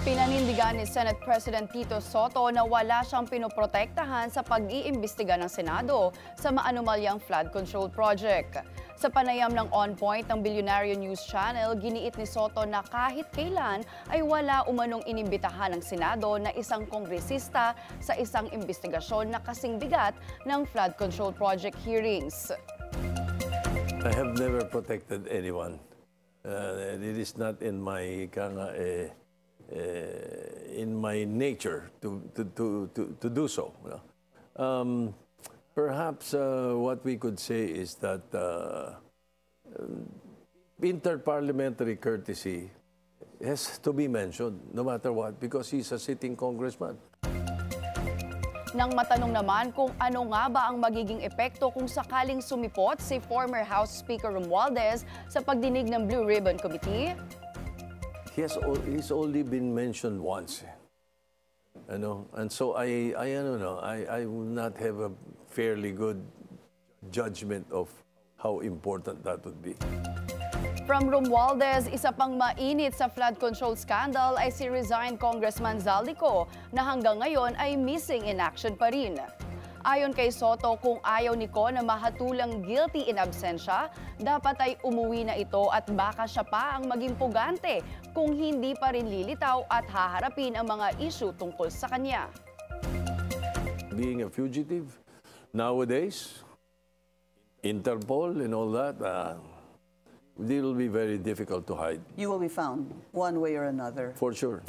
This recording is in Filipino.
Pinanindigan ni Senate President Tito Soto na wala siyang pinoprotektahan sa pag-iimbestiga ng Senado sa maanumalyang flood control project. Sa panayam ng On Point ng Bilyonaryo News Channel, giniit ni Soto na kahit kailan ay wala umanong inimbitahan ng Senado na isang kongresista sa isang imbestigasyon na kasing bigat ng flood control project hearings. I have never protected anyone. It is not in my nature to do so. Perhaps what we could say is that interparliamentary courtesy has to be mentioned, no matter what, because he's a sitting congressman. Nang matanong naman kung ano nga ba ang magiging epekto kung sakaling sumipot si former House Speaker Romualdez sa pagdinig ng Blue Ribbon Committee, he's only been mentioned once. And so I will not have a fairly good judgment of how important that would be. From Romualdez, isa pang mainit sa flood control scandal ay si resigned Congressman Zaldico na hanggang ngayon ay missing in action pa rin. Ayon kay Soto, kung ayaw ni Ko na mahatulang guilty in absentia, dapat ay umuwi na ito at baka siya pa ang maging pugante kung hindi pa rin lilitaw at haharapin ang mga issue tungkol sa kanya. Being a fugitive nowadays, Interpol and all that, it will be very difficult to hide. You will be found one way or another. For sure.